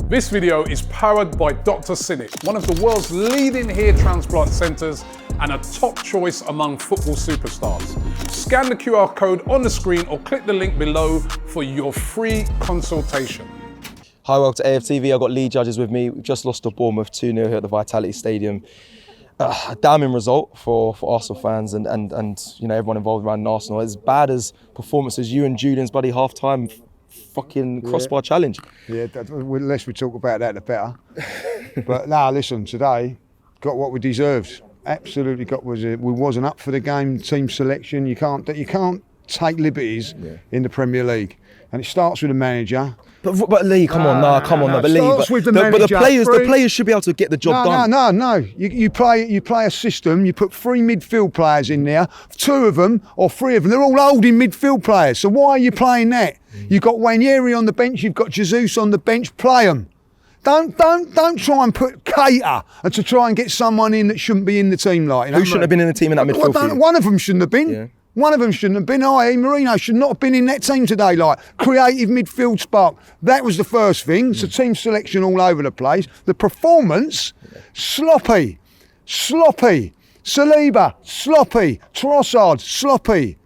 This video is powered by Dr. Cinik, one of the world's leading hair transplant centres and a top choice among football superstars. Scan the QR code on the screen or click the link below for your free consultation. Hi, welcome to AFTV. I've got lead judges with me. We've just lost to Bournemouth 2-0 here at the Vitality Stadium. A damning result for Arsenal fans and you know, everyone involved around Arsenal. As bad as performances, you and Julian's bloody half-time fucking crossbar challenge. Yeah, the less we talk about that, the better. But now, listen, today got what we deserved. Absolutely got what we wasn't up for the game. Team selection, you can't take liberties in the Premier League, and it starts with the manager. But Lee, come on, but Lee, the players should be able to get the job done. No. You play a system. You put 3 midfield players in there. 2 of them or 3 of them, they're all holding midfield players. So why are you playing that? You've got Wanyeri on the bench. You've got Jesus on the bench. Play them. Don't try and cater and to try and get someone in that shouldn't be in the team. Who shouldn't have been in the team in that midfield? One of them shouldn't have been. Yeah. One of them shouldn't have been. Marino should not have been in that team today. Creative midfield spark. That was the first thing. So team selection all over the place. The performance, sloppy. Saliba, sloppy. Trossard, sloppy.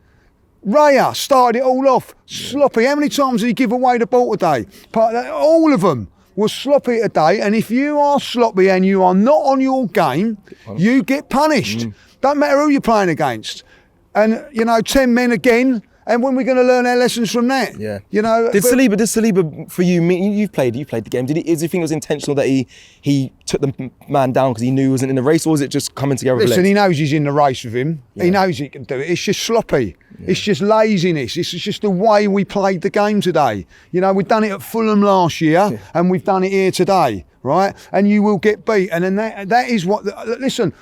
Raya started it all off, sloppy. How many times did he give away the ball today? All of them were sloppy today. And if you are sloppy and you are not on your game, you get punished. Don't matter who you're playing against. And, 10 men again. And when we're going to learn our lessons from that? Yeah. Did Saliba, for you, you've played the game, is he think it was intentional that he took the man down because he knew he wasn't in the race, or was it just coming together with Listen, legs? he knows he's in the race with him. Yeah. He knows he can do it. It's just sloppy. Yeah. It's just laziness. It's just the way we played the game today. We've done it at Fulham last year and we've done it here today, right? And you will get beat. And then that is what... listen...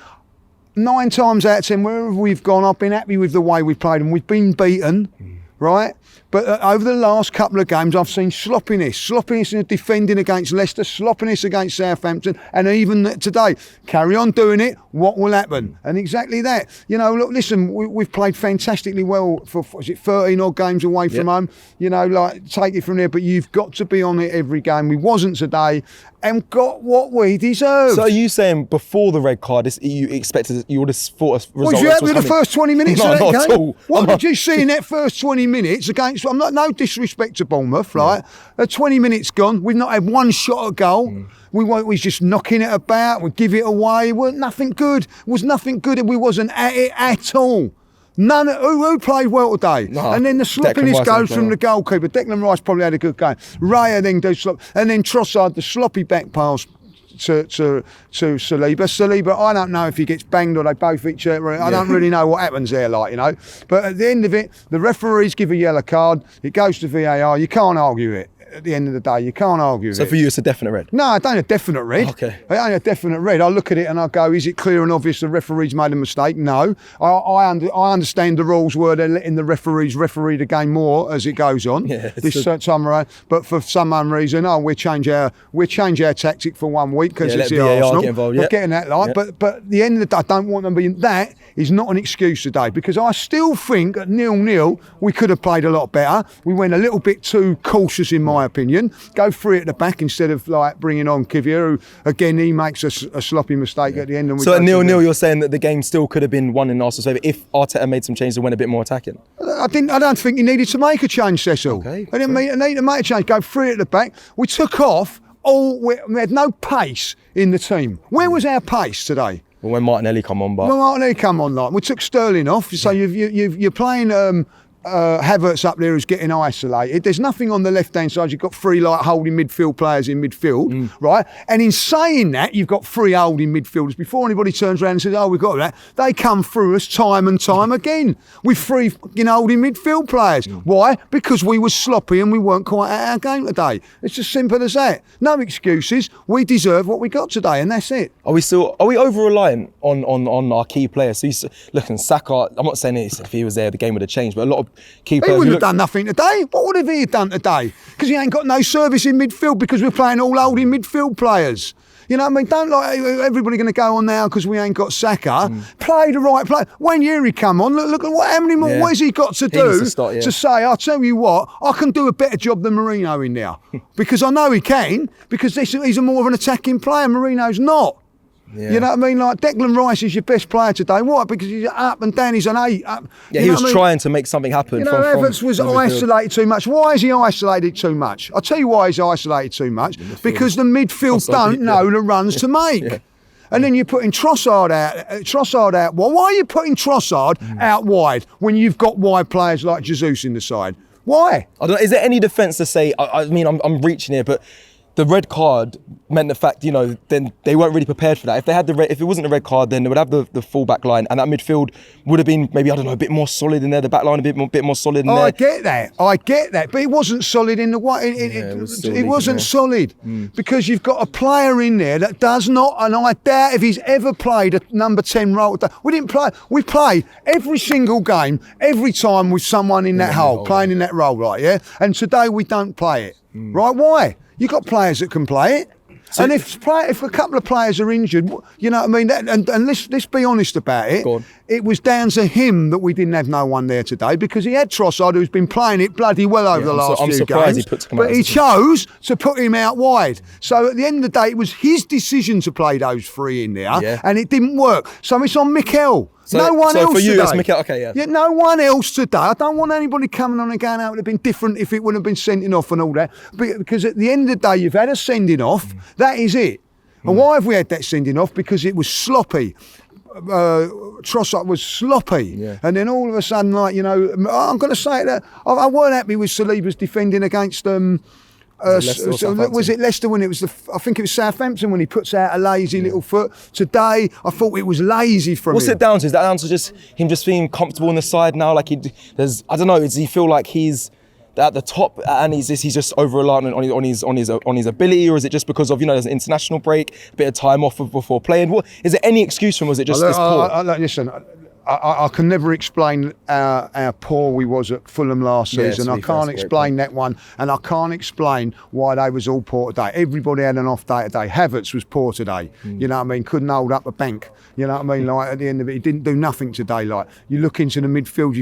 9 times out of 10, wherever we've gone, I've been happy with the way we've played, and we've been beaten, right? But over the last couple of games, I've seen sloppiness in the defending against Leicester, sloppiness against Southampton, and even today. Carry on doing it, what will happen? And exactly that. Look, listen, we've played fantastically well for, 13 odd games away from home. Take it from there, but you've got to be on it every game. We wasn't today, and got what we deserved. So are you saying before the red card, you would have thought a result? Was you happy with the first 20 minutes of that game? Not at all. What did you see in that first 20 minutes against? I'm not no disrespect to Bournemouth, right? 20 minutes gone, we've not had one shot at goal. We was just knocking it about. We give it away. It was nothing good. We wasn't at it at all. None. Who played well today? No, and then the sloppiness goes from the goalkeeper. Declan Rice probably had a good game. Raya then does slop, and then Trossard the sloppy back pass to Saliba. Saliba, I don't know if he gets banged or they both each other. I don't really know what happens there, But at the end of it, the referees give a yellow card. It goes to VAR. You can't argue it. At the end of the day, you can't argue with it. So for you, it's a definite red? No, it ain't a definite red. Okay. It ain't a definite red. I look at it and I go, is it clear and obvious the referee's made a mistake? No. I understand the rules were they're letting the referees referee the game more as it goes on. This time around. But for some reason, we'll change our tactic for 1 week because it's the Arsenal. Get involved, We're getting that But at the end of the day, I don't want them being that is not an excuse today, because I still think at 0-0 we could have played a lot better. We went a little bit too cautious in my opinion. Go free at the back instead of bringing on Kivier, who again he makes a sloppy mistake at the end. And so at 0-0 you're saying that the game still could have been won in Arsenal's favour if Arteta made some changes and went a bit more attacking? I don't think he needed to make a change, Cecil. Okay. I didn't need to make a change. Go free at the back. We took off. We had no pace in the team. Where was our pace today? Well, when Martinelli come on, we took Sterling off. So you're playing Havertz up there who's getting isolated. There's nothing on the left-hand side. You've got 3 holding midfield players in midfield, right? And in saying that, you've got 3 holding midfielders. Before anybody turns around and says, we've got that, they come through us time and time again with 3 holding midfield players. Why? Because we were sloppy and we weren't quite at our game today. It's as simple as that. No excuses. We deserve what we got today, and that's it. Are we over-reliant on our key players? So looking, Saka, I'm not saying if he was there, the game would have changed, but a lot of keeper. He wouldn't have done nothing today. What would have he done today? Because he ain't got no service in midfield because we're playing all holding midfield players. You know what I mean? Don't like everybody going to go on now because we ain't got Saka. Play the right play. When Yuri come on, look at how many more. What has he got to do to say? I'll tell you what, I can do a better job than Mourinho in there because I know he can. Because he's a more of an attacking player. Mourinho's not. Yeah. You know what I mean? Like Declan Rice is your best player today. What? Because he's up and down. He's an 8. Yeah, he was trying to make something happen. You know, Havertz was isolated too much. Why is he isolated too much? I'll tell you why he's isolated too much. Because the midfield don't know the runs to make. Yeah. And then you're putting Trossard out. Well, why are you putting Trossard out wide when you've got wide players like Jesus in the side? Why? I don't know. Is there any defence to say? I mean, I'm reaching here, but the red card meant the fact, you know, then they weren't really prepared for that. If they had if it wasn't a red card, then they would have the full back line, and that midfield would have been maybe, I don't know, a bit more solid in there. The back line a bit more solid in there. I get that, but it wasn't solid in the way. It wasn't solid because you've got a player in there that does not, and I doubt if he's ever played a number 10 role. We didn't play. We play every single game, every time with someone in that hole playing in that role, right? Yeah, and today we don't play it, right? Why? You've got players that can play it. So, and if a couple of players are injured, you know what I mean? And let's be honest about it. It was down to him that we didn't have no one there today because he had Trossard, who's been playing it bloody well over the last few games. But he chose to put him out wide. So at the end of the day, it was his decision to play those 3 in there, and it didn't work. So it's on Mikel. No one else for you, today. It's Mikel. Okay, yeah. No one else today. I don't want anybody coming on and going, it would have been different if it would have been sending off and all that. Because at the end of the day, you've had a sending off. That is it. And why have we had that sending off? Because it was sloppy. Trossard was sloppy, and then all of a sudden, like, you know, I'm going to say that I weren't happy with Saliba's defending against was it Leicester when it was I think it was Southampton when he puts out a lazy little foot. Today, I thought it was lazy from him. What's it down to? Is that down to just him just being comfortable on the side now? Like I don't know. Does he feel like he's at the top and he's just over reliant on his ability, or is it just because of, you know, there's an international break, a bit of time off before playing? What is there any excuse for him? Was it just this poor? Listen. I can never explain how poor we was at Fulham last season. I can't explain that one, and I can't explain why they was all poor today. Everybody had an off day today. Havertz was poor today. You know what I mean? Couldn't hold up a bank. You know what I mean? Like at the end of it, he didn't do nothing today. Like you look into the midfield,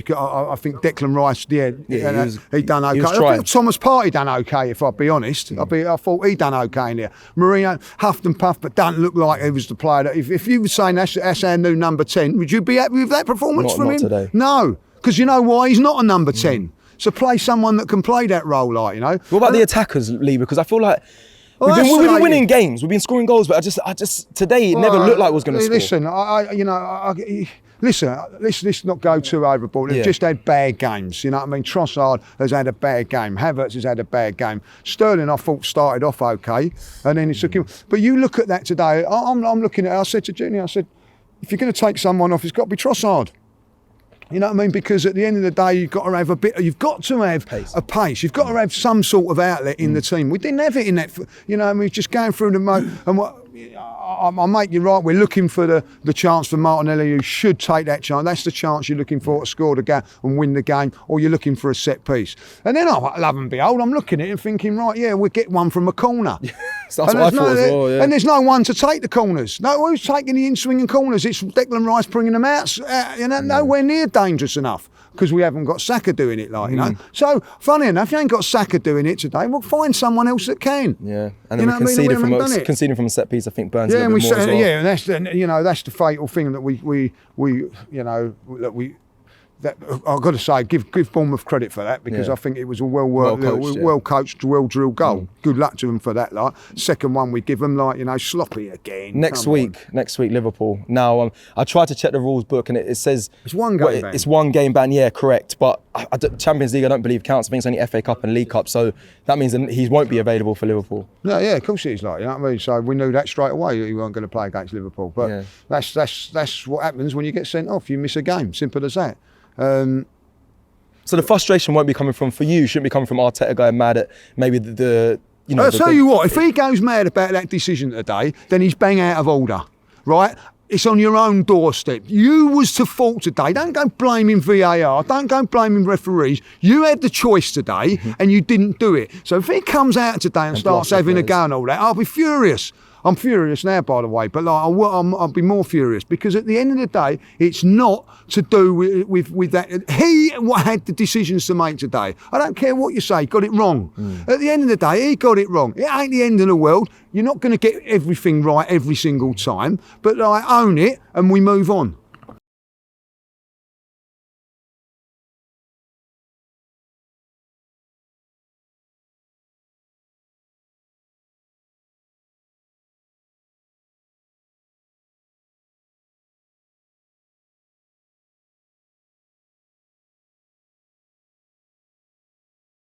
I think Declan Rice, he done okay. I think Thomas Partey done okay. If I'd be honest, I thought he done okay in there. Mourinho huffed and puffed, but don't look like he was the player that. If you were saying that's our new number 10, would you be happy with that performance from him? Today. No, because you know why? He's not a number 10. So play someone that can play that role, like, you know. What about the attackers, Lee? Because I feel like we've been winning games, we've been scoring goals, but I just today it never looked like it was going to score. Listen, let's not go too overboard. They've just had bad games, you know what I mean? Trossard has had a bad game. Havertz has had a bad game. Sterling, I thought, started off okay, and then it's looking. But you look at that today. I'm looking at it. I said to Junior, I said, if you're going to take someone off, it's got to be Trossard. You know what I mean? Because at the end of the day, you've got to have a pace. You've got to have some sort of outlet in the team. We didn't have it in that. You know, I mean, just going through the and what. I'll make you right. We're looking for the chance for Martinelli, who should take that chance. That's the chance you're looking for to score the game and win the game, or you're looking for a set piece. And then, love and behold, I'm looking at it and thinking, right, we'll get one from a corner. That's what I thought as well, yeah. And there's no one to take the corners. No, who's taking the in-swinging corners? It's Declan Rice bringing them out. Nowhere near dangerous enough. Because we haven't got Saka doing it, like, you know. So, funny enough, you ain't got Saka doing it today. We'll find someone else that can. Yeah, and then we're conceding from a set piece. I think Burns a little bit more as well. Yeah, and that's the fatal thing that I've got to say, give Bournemouth credit for that, because I think it was a well coached, well drilled goal. Good luck to them for that. Like second one we give them, sloppy again. Next week Liverpool. Now I tried to check the rules book and it says it's one game ban. It's one game ban. Yeah, correct. But Champions League I don't believe counts. I think it's only FA Cup and League Cup. So that means that he won't be available for Liverpool. No, yeah, of course he's like. You know what I mean? So we knew that straight away. He weren't going to play against Liverpool. But that's what happens when you get sent off. You miss a game. Simple as that. So the frustration won't be coming for you. Shouldn't be coming from Arteta going mad at maybe I'll tell you what. If he goes mad about that decision today, then he's bang out of order, right? it's on your own doorstep. You was to fault today. Don't go blaming VAR. Don't go blaming referees. You had the choice today and you didn't do it. So if he comes out today and starts having a go and all that, I'll be furious. I'm furious now, by the way, but like, I'll be more furious because at the end of the day, it's not to do with that. He had the decisions to make today. I don't care what you say, got it wrong. At the end of the day, he got it wrong. It ain't the end of the world. You're not going to get everything right every single time, but I own it and we move on.